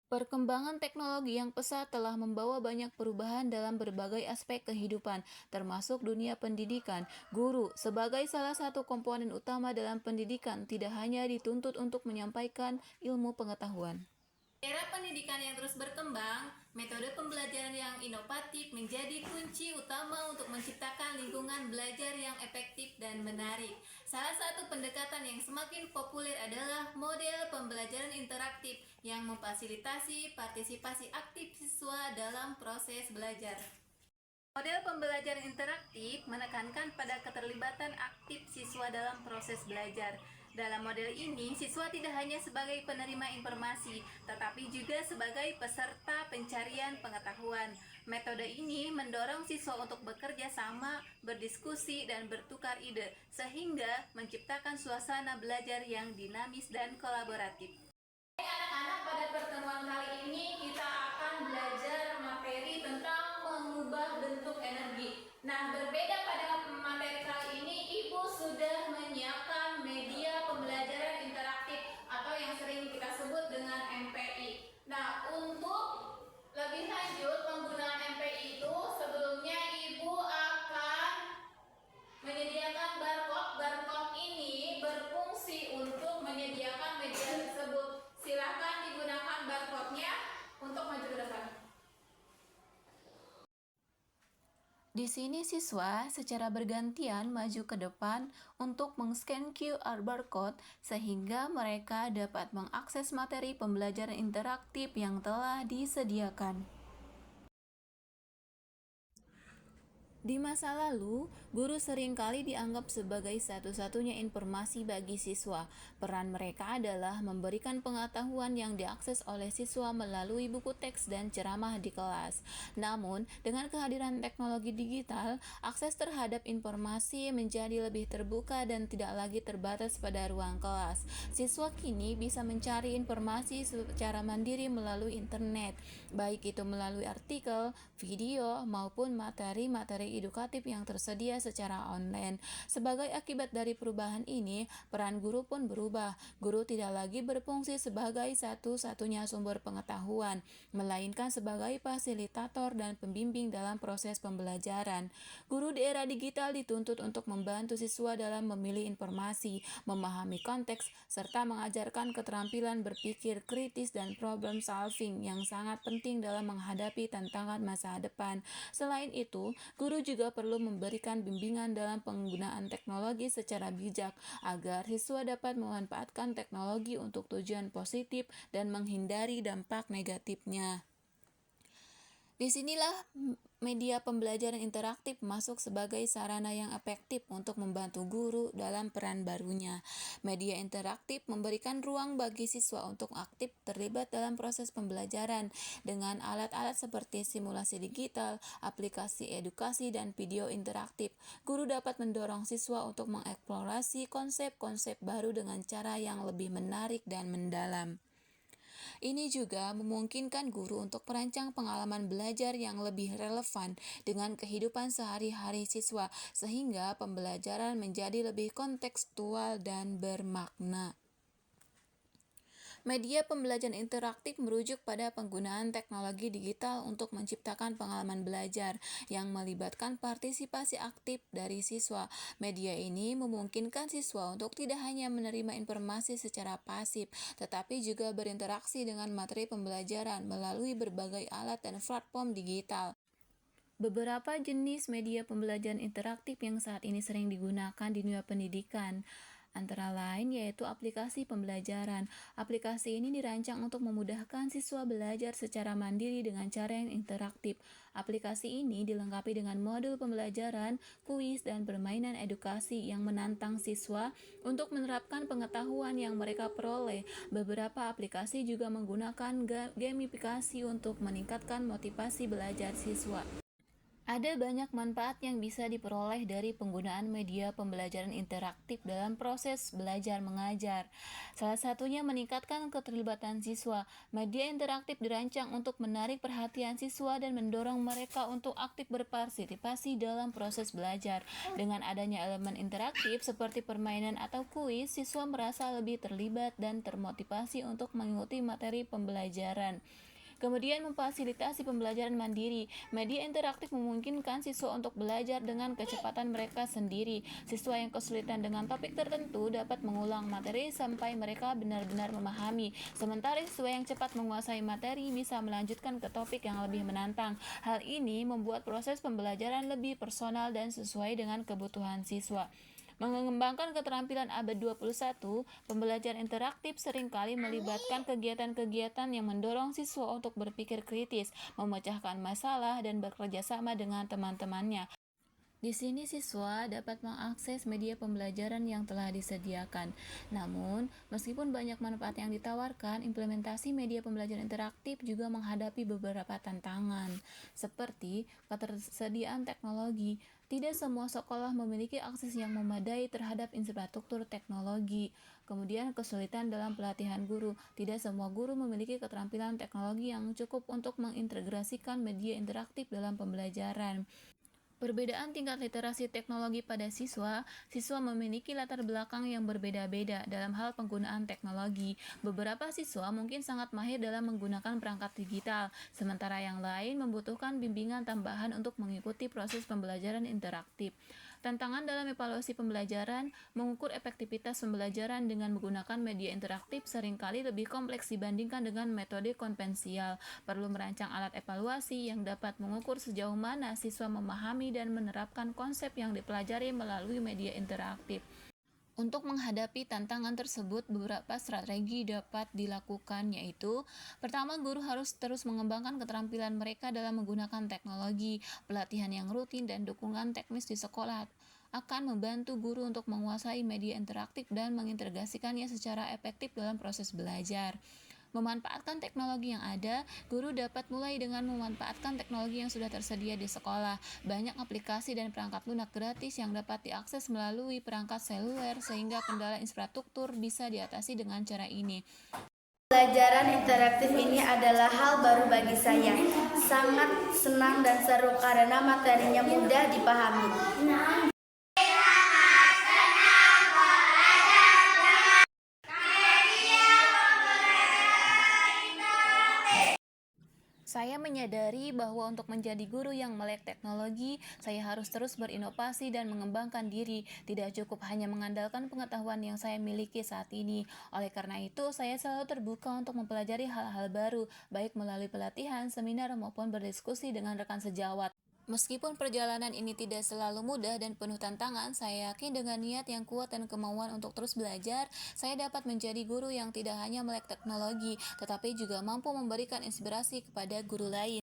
Perkembangan teknologi yang pesat telah membawa banyak perubahan dalam berbagai aspek kehidupan, termasuk dunia pendidikan. Guru, sebagai salah satu komponen utama dalam pendidikan, tidak hanya dituntut untuk menyampaikan ilmu pengetahuan. Di era pendidikan yang terus berkembang, metode pembelajaran yang inovatif menjadi kunci utama untuk menciptakan lingkungan belajar yang efektif dan menarik. Salah satu pendekatan yang semakin populer adalah model pembelajaran interaktif yang memfasilitasi partisipasi aktif siswa dalam proses belajar. Model pembelajaran interaktif menekankan pada keterlibatan aktif siswa dalam proses belajar. Dalam model ini, siswa tidak hanya sebagai penerima informasi, tetapi juga sebagai peserta pencarian pengetahuan. Metode ini mendorong siswa untuk bekerja sama, berdiskusi, dan bertukar ide, sehingga menciptakan suasana belajar yang dinamis dan kolaboratif. Anak-anak, pada pertemuan kali ini kita akan belajar materi tentang mengubah bentuk energi. Nah, berbeda pada materi kali ini, Ibu sudah menyiapkan media pembelajaran interaktif atau yang sering kita sebut dengan MPI. Nah, untuk lebih lanjut penggunaan MPI itu, sebelumnya Ibu akan menyediakan barcode. Barcode ini berfungsi untuk menyediakan media tersebut. Silakan digunakan barcode-nya untuk maju ke depan. Di sini siswa secara bergantian maju ke depan untuk meng-scan QR barcode sehingga mereka dapat mengakses materi pembelajaran interaktif yang telah disediakan. Di masa lalu, guru seringkali dianggap sebagai satu-satunya informasi bagi siswa. Peran mereka adalah memberikan pengetahuan yang diakses oleh siswa melalui buku teks dan ceramah di kelas. Namun, dengan kehadiran teknologi digital, akses terhadap informasi menjadi lebih terbuka dan tidak lagi terbatas pada ruang kelas. Siswa kini bisa mencari informasi secara mandiri melalui internet, baik itu melalui artikel, video, maupun materi-materi edukatif yang tersedia secara online. Sebagai akibat dari perubahan ini, peran guru pun berubah. Guru tidak lagi berfungsi sebagai satu-satunya sumber pengetahuan, melainkan sebagai fasilitator dan pembimbing dalam proses pembelajaran. Guru di era digital dituntut untuk membantu siswa dalam memilih informasi, memahami konteks, serta mengajarkan keterampilan berpikir kritis dan problem solving yang sangat penting dalam menghadapi tantangan masa depan. Selain itu, guru juga perlu memberikan bimbingan dalam penggunaan teknologi secara bijak agar siswa dapat memanfaatkan teknologi untuk tujuan positif dan menghindari dampak negatifnya. Disinilah media pembelajaran interaktif masuk sebagai sarana yang efektif untuk membantu guru dalam peran barunya. Media interaktif memberikan ruang bagi siswa untuk aktif terlibat dalam proses pembelajaran dengan alat-alat seperti simulasi digital, aplikasi edukasi, dan video interaktif. Guru dapat mendorong siswa untuk mengeksplorasi konsep-konsep baru dengan cara yang lebih menarik dan mendalam. Ini juga memungkinkan guru untuk merancang pengalaman belajar yang lebih relevan dengan kehidupan sehari-hari siswa, sehingga pembelajaran menjadi lebih kontekstual dan bermakna. Media pembelajaran interaktif merujuk pada penggunaan teknologi digital untuk menciptakan pengalaman belajar yang melibatkan partisipasi aktif dari siswa. Media ini memungkinkan siswa untuk tidak hanya menerima informasi secara pasif, tetapi juga berinteraksi dengan materi pembelajaran melalui berbagai alat dan platform digital. Beberapa jenis media pembelajaran interaktif yang saat ini sering digunakan di dunia pendidikan antara lain yaitu aplikasi pembelajaran. Aplikasi ini dirancang untuk memudahkan siswa belajar secara mandiri dengan cara yang interaktif. Aplikasi ini dilengkapi dengan modul pembelajaran, kuis, dan permainan edukasi yang menantang siswa untuk menerapkan pengetahuan yang mereka peroleh. Beberapa aplikasi juga menggunakan gamifikasi untuk meningkatkan motivasi belajar siswa. Ada banyak manfaat yang bisa diperoleh dari penggunaan media pembelajaran interaktif dalam proses belajar mengajar. Salah satunya meningkatkan keterlibatan siswa. Media interaktif dirancang untuk menarik perhatian siswa dan mendorong mereka untuk aktif berpartisipasi dalam proses belajar. Dengan adanya elemen interaktif seperti permainan atau kuis, siswa merasa lebih terlibat dan termotivasi untuk mengikuti materi pembelajaran. Kemudian memfasilitasi pembelajaran mandiri. Media interaktif memungkinkan siswa untuk belajar dengan kecepatan mereka sendiri. Siswa yang kesulitan dengan topik tertentu dapat mengulang materi sampai mereka benar-benar memahami. Sementara siswa yang cepat menguasai materi bisa melanjutkan ke topik yang lebih menantang. Hal ini membuat proses pembelajaran lebih personal dan sesuai dengan kebutuhan siswa. Mengembangkan keterampilan abad 21, pembelajaran interaktif seringkali melibatkan kegiatan-kegiatan yang mendorong siswa untuk berpikir kritis, memecahkan masalah, dan bekerja sama dengan teman-temannya. Di sini siswa dapat mengakses media pembelajaran yang telah disediakan. Namun, meskipun banyak manfaat yang ditawarkan, implementasi media pembelajaran interaktif juga menghadapi beberapa tantangan, seperti ketersediaan teknologi. Tidak semua sekolah memiliki akses yang memadai terhadap infrastruktur teknologi. Kemudian, kesulitan dalam pelatihan guru. Tidak semua guru memiliki keterampilan teknologi yang cukup untuk mengintegrasikan media interaktif dalam pembelajaran. Perbedaan tingkat literasi teknologi pada siswa, siswa memiliki latar belakang yang berbeda-beda dalam hal penggunaan teknologi. Beberapa siswa mungkin sangat mahir dalam menggunakan perangkat digital, sementara yang lain membutuhkan bimbingan tambahan untuk mengikuti proses pembelajaran interaktif. Tantangan dalam evaluasi pembelajaran, mengukur efektivitas pembelajaran dengan menggunakan media interaktif seringkali lebih kompleks dibandingkan dengan metode konvensional. Perlu merancang alat evaluasi yang dapat mengukur sejauh mana siswa memahami dan menerapkan konsep yang dipelajari melalui media interaktif. Untuk menghadapi tantangan tersebut, beberapa strategi dapat dilakukan, yaitu pertama, guru harus terus mengembangkan keterampilan mereka dalam menggunakan teknologi. Pelatihan yang rutin dan dukungan teknis di sekolah akan membantu guru untuk menguasai media interaktif dan mengintegrasikannya secara efektif dalam proses belajar. Memanfaatkan teknologi yang ada, guru dapat mulai dengan memanfaatkan teknologi yang sudah tersedia di sekolah. Banyak aplikasi dan perangkat lunak gratis yang dapat diakses melalui perangkat seluler sehingga kendala infrastruktur bisa diatasi dengan cara ini. Pembelajaran interaktif ini adalah hal baru bagi saya. Sangat senang dan seru karena materinya mudah dipahami. Saya menyadari bahwa untuk menjadi guru yang melek teknologi, saya harus terus berinovasi dan mengembangkan diri. Tidak cukup hanya mengandalkan pengetahuan yang saya miliki saat ini. Oleh karena itu, saya selalu terbuka untuk mempelajari hal-hal baru, baik melalui pelatihan, seminar, maupun berdiskusi dengan rekan sejawat. Meskipun perjalanan ini tidak selalu mudah dan penuh tantangan, saya yakin dengan niat yang kuat dan kemauan untuk terus belajar, saya dapat menjadi guru yang tidak hanya melek teknologi, tetapi juga mampu memberikan inspirasi kepada guru lain.